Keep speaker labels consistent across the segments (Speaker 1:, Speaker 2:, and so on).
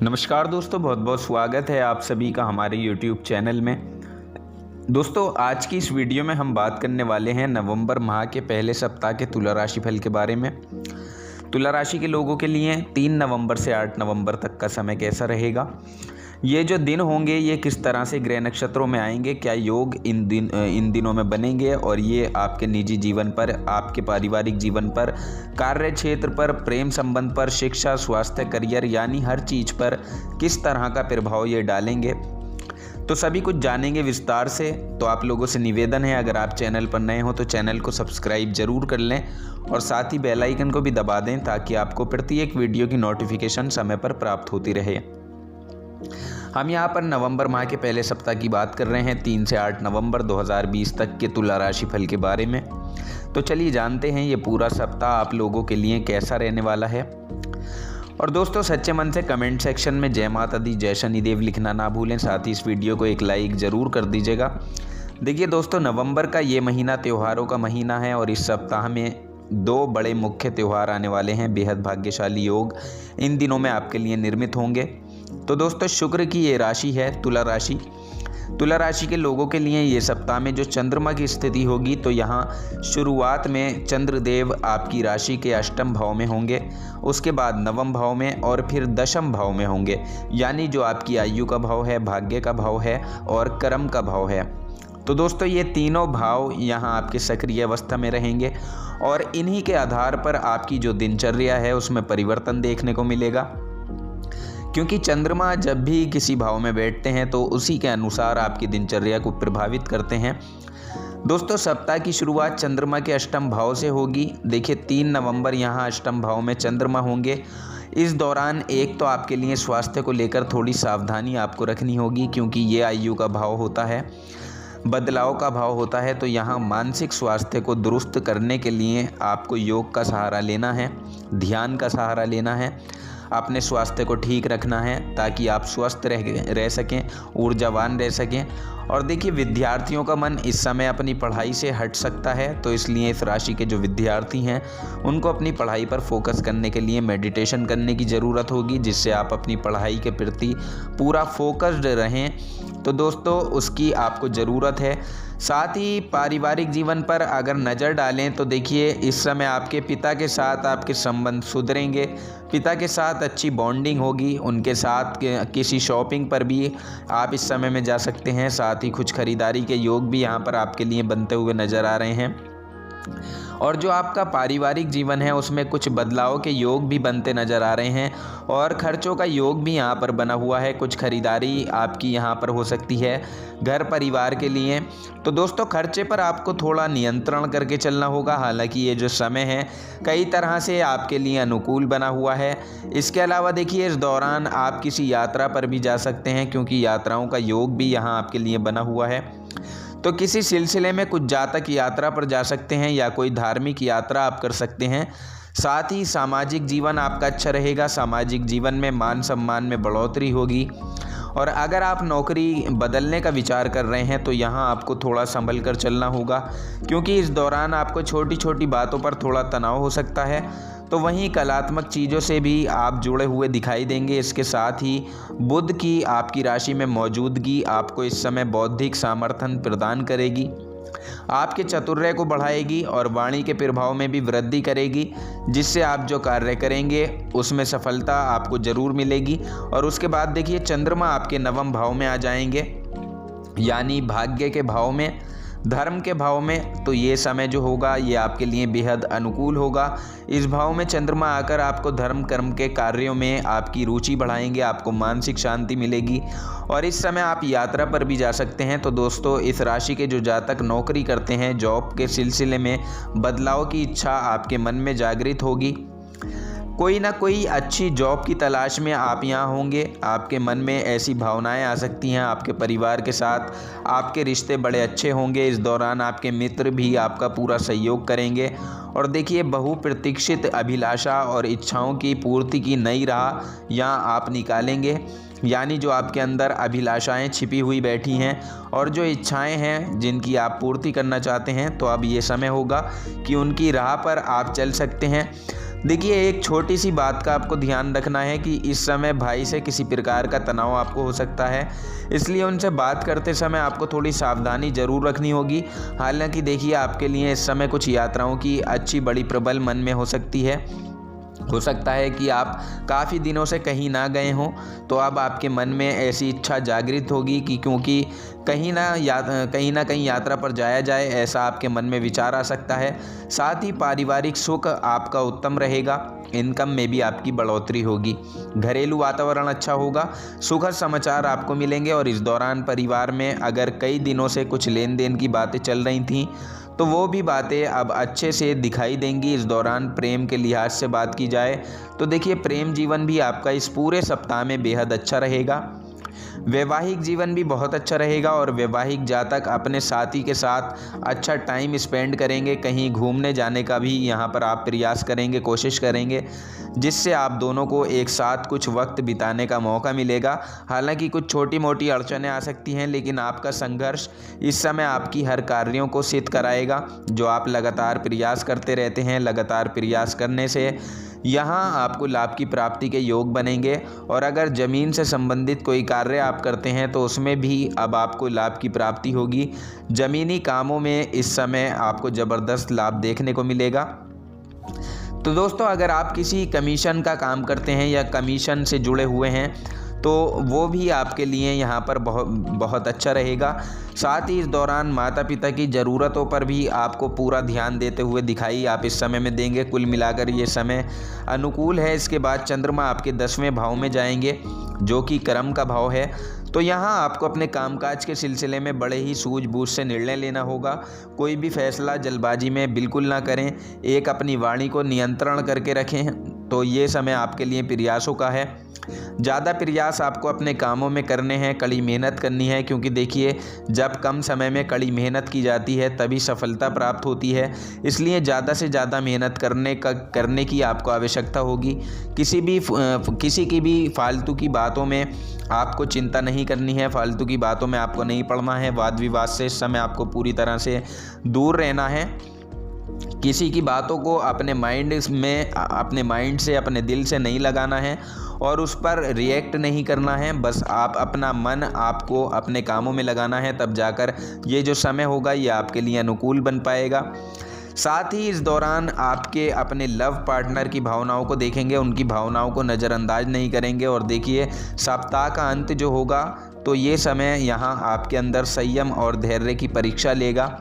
Speaker 1: नमस्कार दोस्तों, बहुत बहुत स्वागत है आप सभी का हमारे YouTube चैनल में। दोस्तों, आज की इस वीडियो में हम बात करने वाले हैं नवंबर माह के पहले सप्ताह के तुला राशि फल के बारे में। तुला राशि के लोगों के लिए 3 नवंबर से 8 नवंबर तक का समय कैसा रहेगा, ये जो दिन होंगे ये किस तरह से ग्रह नक्षत्रों में आएंगे, क्या योग इन दिनों में बनेंगे और ये आपके निजी जीवन पर, आपके पारिवारिक जीवन पर, कार्य क्षेत्र पर, प्रेम संबंध पर, शिक्षा, स्वास्थ्य, करियर यानी हर चीज़ पर किस तरह का प्रभाव ये डालेंगे, तो सभी कुछ जानेंगे विस्तार से। तो आप लोगों से निवेदन है, अगर आप चैनल पर नए हो तो चैनल को सब्सक्राइब जरूर कर लें और साथ ही बेल आइकन को भी दबा दें ताकि आपको प्रत्येक वीडियो की नोटिफिकेशन समय पर प्राप्त होती रहे। हम यहाँ पर नवंबर माह के पहले सप्ताह की बात कर रहे हैं, 3 से 8 नवंबर 2020 तक के तुला राशि फल के बारे में। तो चलिए जानते हैं ये पूरा सप्ताह आप लोगों के लिए कैसा रहने वाला है। और दोस्तों, सच्चे मन से कमेंट सेक्शन में जय माता दी, जय शनिदेव लिखना ना भूलें। साथ ही इस वीडियो को एक लाइक ज़रूर कर दीजिएगा। देखिए दोस्तों, नवंबर का ये महीना त्योहारों का महीना है और इस सप्ताह में 2 बड़े मुख्य त्यौहार आने वाले हैं। बेहद भाग्यशाली योग इन दिनों में आपके लिए निर्मित होंगे। तो दोस्तों, शुक्र की ये राशि है तुला राशि। तुला राशि के लोगों के लिए ये सप्ताह में जो चंद्रमा की स्थिति होगी, तो यहाँ शुरुआत में चंद्रदेव आपकी राशि के अष्टम भाव में होंगे, उसके बाद नवम भाव में और फिर दशम भाव में होंगे, यानी जो आपकी आयु का भाव है, भाग्य का भाव है और कर्म का भाव है। तो दोस्तों, ये तीनों भाव यहाँ आपके सक्रिय अवस्था में रहेंगे और इन्हीं के आधार पर आपकी जो दिनचर्या है उसमें परिवर्तन देखने को मिलेगा, क्योंकि चंद्रमा जब भी किसी भाव में बैठते हैं तो उसी के अनुसार आपकी दिनचर्या को प्रभावित करते हैं। दोस्तों, सप्ताह की शुरुआत चंद्रमा के अष्टम भाव से होगी। देखिए 3 नवंबर यहाँ अष्टम भाव में चंद्रमा होंगे। इस दौरान एक तो आपके लिए स्वास्थ्य को लेकर थोड़ी सावधानी आपको रखनी होगी, क्योंकि ये आयु का भाव होता है, बदलाव का भाव होता है। तो यहाँ मानसिक स्वास्थ्य को दुरुस्त करने के लिए आपको योग का सहारा लेना है, ध्यान का सहारा लेना है, अपने स्वास्थ्य को ठीक रखना है ताकि आप स्वस्थ रह सकें, ऊर्जावान रह सकें। और देखिए, विद्यार्थियों का मन इस समय अपनी पढ़ाई से हट सकता है, तो इसलिए इस राशि के जो विद्यार्थी हैं उनको अपनी पढ़ाई पर फोकस करने के लिए मेडिटेशन करने की ज़रूरत होगी, जिससे आप अपनी पढ़ाई के प्रति पूरा फोकस्ड रहें। तो दोस्तों, उसकी आपको ज़रूरत है। साथ ही पारिवारिक जीवन पर अगर नज़र डालें तो देखिए, इस समय आपके पिता के साथ आपके संबंध सुधरेंगे, पिता के साथ अच्छी बॉन्डिंग होगी, उनके साथ किसी शॉपिंग पर भी आप इस समय में जा सकते हैं। साथ ही कुछ खरीदारी के योग भी यहाँ पर आपके लिए बनते हुए नज़र आ रहे हैं और जो आपका पारिवारिक जीवन है उसमें कुछ बदलाव के योग भी बनते नज़र आ रहे हैं और खर्चों का योग भी यहाँ पर बना हुआ है। कुछ खरीदारी आपकी यहाँ पर हो सकती है घर परिवार के लिए। तो दोस्तों, खर्चे पर आपको थोड़ा नियंत्रण करके चलना होगा। हालांकि ये जो समय है कई तरह से आपके लिए अनुकूल बना हुआ है। इसके अलावा देखिए, इस दौरान आप किसी यात्रा पर भी जा सकते हैं, क्योंकि यात्राओं का योग भी यहाँ आपके लिए बना हुआ है। तो किसी सिलसिले में कुछ जातक यात्रा पर जा सकते हैं या कोई धार्मिक यात्रा आप कर सकते हैं। साथ ही सामाजिक जीवन आपका अच्छा रहेगा, सामाजिक जीवन में मान सम्मान में बढ़ोतरी होगी। और अगर आप नौकरी बदलने का विचार कर रहे हैं तो यहाँ आपको थोड़ा संभल कर चलना होगा, क्योंकि इस दौरान आपको छोटी छोटी बातों पर थोड़ा तनाव हो सकता है। तो वहीं कलात्मक चीज़ों से भी आप जुड़े हुए दिखाई देंगे। इसके साथ ही बुध की आपकी राशि में मौजूदगी आपको इस समय बौद्धिक सामर्थ्य प्रदान करेगी, आपके चातुर्य को बढ़ाएगी और वाणी के प्रभाव में भी वृद्धि करेगी, जिससे आप जो कार्य करेंगे उसमें सफलता आपको ज़रूर मिलेगी। और उसके बाद देखिए, चंद्रमा आपके नवम भाव में आ जाएंगे, यानी भाग्य के भाव में, धर्म के भाव में। तो ये समय जो होगा ये आपके लिए बेहद अनुकूल होगा। इस भाव में चंद्रमा आकर आपको धर्म कर्म के कार्यों में आपकी रुचि बढ़ाएंगे, आपको मानसिक शांति मिलेगी और इस समय आप यात्रा पर भी जा सकते हैं। तो दोस्तों, इस राशि के जो जातक नौकरी करते हैं, जॉब के सिलसिले में बदलाव की इच्छा आपके मन में जागृत होगी। कोई ना कोई अच्छी जॉब की तलाश में आप यहाँ होंगे, आपके मन में ऐसी भावनाएं आ सकती हैं। आपके परिवार के साथ आपके रिश्ते बड़े अच्छे होंगे। इस दौरान आपके मित्र भी आपका पूरा सहयोग करेंगे और देखिए, बहुप्रतीक्षित अभिलाषा और इच्छाओं की पूर्ति की नई राह यहाँ आप निकालेंगे, यानी जो आपके अंदर अभिलाषाएं छिपी हुई बैठी हैं और जो इच्छाएं हैं जिनकी आप पूर्ति करना चाहते हैं, तो अब ये समय होगा कि उनकी राह पर आप चल सकते हैं। देखिए, एक छोटी सी बात का आपको ध्यान रखना है कि इस समय भाई से किसी प्रकार का तनाव आपको हो सकता है, इसलिए उनसे बात करते समय आपको थोड़ी सावधानी ज़रूर रखनी होगी। हालांकि देखिए, आपके लिए इस समय कुछ यात्राओं की अच्छी बड़ी प्रबल मन में हो सकती है। हो सकता है कि आप काफ़ी दिनों से कहीं ना गए हों, तो अब आपके मन में ऐसी इच्छा जागृत होगी कि क्योंकि कहीं ना कहीं यात्रा पर जाया जाए, ऐसा आपके मन में विचार आ सकता है। साथ ही पारिवारिक सुख आपका उत्तम रहेगा, इनकम में भी आपकी बढ़ोतरी होगी, घरेलू वातावरण अच्छा होगा, सुखद समाचार आपको मिलेंगे। और इस दौरान परिवार में अगर कई दिनों से कुछ लेन देन की बातें चल रही थीं, तो वो भी बातें अब अच्छे से दिखाई देंगी। इस दौरान प्रेम के लिहाज से बात की जाए तो देखिए, प्रेम जीवन भी आपका इस पूरे सप्ताह में बेहद अच्छा रहेगा। वैवाहिक जीवन भी बहुत अच्छा रहेगा और वैवाहिक जातक अपने साथी के साथ अच्छा टाइम स्पेंड करेंगे। कहीं घूमने जाने का भी यहाँ पर आप प्रयास करेंगे, कोशिश करेंगे, जिससे आप दोनों को एक साथ कुछ वक्त बिताने का मौका मिलेगा। हालांकि कुछ छोटी मोटी अड़चनें आ सकती हैं, लेकिन आपका संघर्ष इस समय आपकी हर कार्यों को सिद्ध कराएगा। जो आप लगातार प्रयास करते रहते हैं, लगातार प्रयास करने से यहाँ आपको लाभ की प्राप्ति के योग बनेंगे। और अगर ज़मीन से संबंधित कोई कार्य आप करते हैं तो उसमें भी अब आपको लाभ की प्राप्ति होगी। ज़मीनी कामों में इस समय आपको ज़बरदस्त लाभ देखने को मिलेगा। तो दोस्तों, अगर आप किसी कमीशन का काम करते हैं या कमीशन से जुड़े हुए हैं, तो वो भी आपके लिए यहाँ पर बहुत अच्छा रहेगा। साथ ही इस दौरान माता पिता की ज़रूरतों पर भी आपको पूरा ध्यान देते हुए दिखाई आप इस समय में देंगे। कुल मिलाकर ये समय अनुकूल है। इसके बाद चंद्रमा आपके 10वें भाव में जाएंगे, जो कि कर्म का भाव है। तो यहाँ आपको अपने कामकाज के सिलसिले में बड़े ही सूझबूझ से निर्णय लेना होगा। कोई भी फैसला जल्दबाजी में बिल्कुल ना करें, एक अपनी वाणी को नियंत्रण करके रखें। तो ये समय आपके लिए प्रयासों का है। ज़्यादा प्रयास आपको अपने कामों में करने हैं, कड़ी मेहनत करनी है, क्योंकि देखिए, जब कम समय में कड़ी मेहनत की जाती है तभी सफलता प्राप्त होती है। इसलिए ज़्यादा से ज़्यादा मेहनत करने की आपको आवश्यकता होगी। किसी की भी फालतू की बातों में आपको चिंता नहीं करनी है, फालतू की बातों में आपको नहीं पड़ना है। वाद विवाद से इस समय आपको पूरी तरह से दूर रहना है। किसी की बातों को अपने माइंड से, अपने दिल से नहीं लगाना है और उस पर रिएक्ट नहीं करना है। बस आप अपना मन आपको अपने कामों में लगाना है, तब जाकर ये जो समय होगा ये आपके लिए अनुकूल बन पाएगा। साथ ही इस दौरान आपके अपने लव पार्टनर की भावनाओं को देखेंगे, उनकी भावनाओं को नज़रअंदाज नहीं करेंगे। और देखिए, सप्ताह का अंत जो होगा, तो ये समय यहाँ आपके अंदर संयम और धैर्य की परीक्षा लेगा।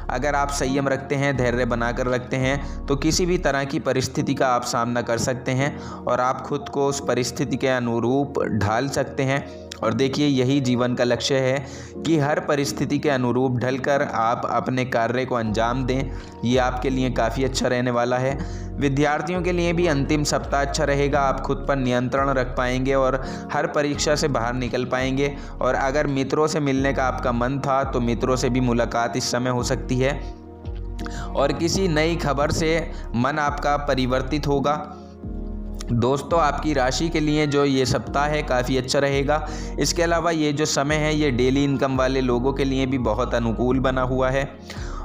Speaker 1: अगर आप संयम रखते हैं, धैर्य बनाकर रखते हैं, तो किसी भी तरह की परिस्थिति का आप सामना कर सकते हैं और आप खुद को उस परिस्थिति के अनुरूप ढाल सकते हैं। और देखिए, यही जीवन का लक्ष्य है कि हर परिस्थिति के अनुरूप ढलकर आप अपने कार्य को अंजाम दें। ये आपके लिए काफ़ी अच्छा रहने वाला है। विद्यार्थियों के लिए भी अंतिम सप्ताह अच्छा रहेगा। आप खुद पर नियंत्रण रख पाएंगे और हर परीक्षा से बाहर निकल पाएंगे। और अगर मित्रों से मिलने का आपका मन था, तो मित्रों से भी मुलाकात इस समय हो सकती है और किसी नई खबर से मन आपका परिवर्तित होगा। दोस्तों, आपकी राशि के लिए जो ये सप्ताह है काफ़ी अच्छा रहेगा। इसके अलावा ये जो समय है, ये डेली इनकम वाले लोगों के लिए भी बहुत अनुकूल बना हुआ है।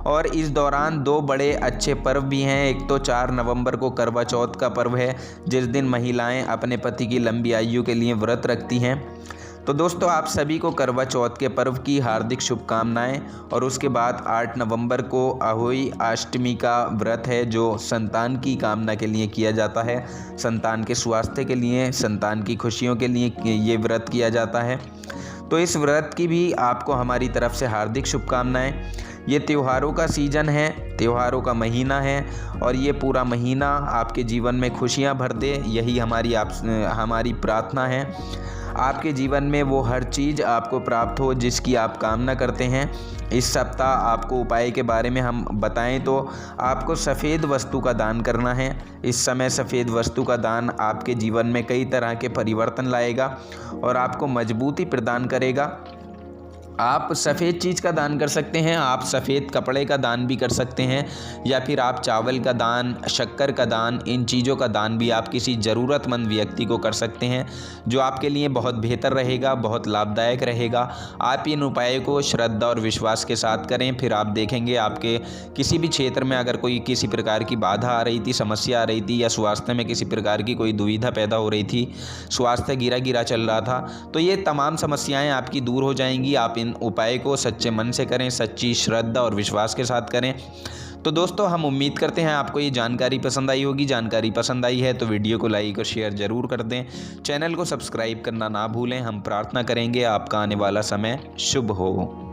Speaker 1: और इस दौरान 2 बड़े अच्छे पर्व भी हैं। एक तो 4 नवंबर को करवा चौथ का पर्व है, जिस दिन महिलाएं अपने पति की लंबी आयु के लिए व्रत रखती हैं। तो दोस्तों, आप सभी को करवा चौथ के पर्व की हार्दिक शुभकामनाएं। और उसके बाद 8 नवंबर को अहोई अष्टमी का व्रत है, जो संतान की कामना के लिए किया जाता है। संतान के स्वास्थ्य के लिए, संतान की खुशियों के लिए ये व्रत किया जाता है। तो इस व्रत की भी आपको हमारी तरफ से हार्दिक शुभकामनाएं। ये त्योहारों का सीज़न है, त्योहारों का महीना है और ये पूरा महीना आपके जीवन में खुशियां भर दे, यही हमारी प्रार्थना है। आपके जीवन में वो हर चीज़ आपको प्राप्त हो जिसकी आप कामना करते हैं। इस सप्ताह आपको उपाय के बारे में हम बताएं तो आपको सफ़ेद वस्तु का दान करना है। इस समय सफ़ेद वस्तु का दान आपके जीवन में कई तरह के परिवर्तन लाएगा और आपको मजबूती प्रदान करेगा। आप सफ़ेद चीज़ का दान कर सकते हैं, आप सफ़ेद कपड़े का दान भी कर सकते हैं, या फिर आप चावल का दान, शक्कर का दान, इन चीज़ों का दान भी आप किसी ज़रूरतमंद व्यक्ति को कर सकते हैं, जो आपके लिए बहुत बेहतर रहेगा, बहुत लाभदायक रहेगा। आप इन उपायों को श्रद्धा और विश्वास के साथ करें, फिर आप देखेंगे आपके किसी भी क्षेत्र में अगर कोई किसी प्रकार की बाधा आ रही थी, समस्या आ रही थी, या स्वास्थ्य में किसी प्रकार की कोई दुविधा पैदा हो रही थी, स्वास्थ्य गिरा गिरा चल रहा था, तो ये तमाम समस्याएं आपकी दूर हो जाएंगी। आप इन उपाय को सच्चे मन से करें, सच्ची श्रद्धा और विश्वास के साथ करें। तो दोस्तों, हम उम्मीद करते हैं आपको ये जानकारी पसंद आई होगी। जानकारी पसंद आई है तो वीडियो को लाइक और शेयर ज़रूर कर दें। चैनल को सब्सक्राइब करना ना भूलें। हम प्रार्थना करेंगे आपका आने वाला समय शुभ हो।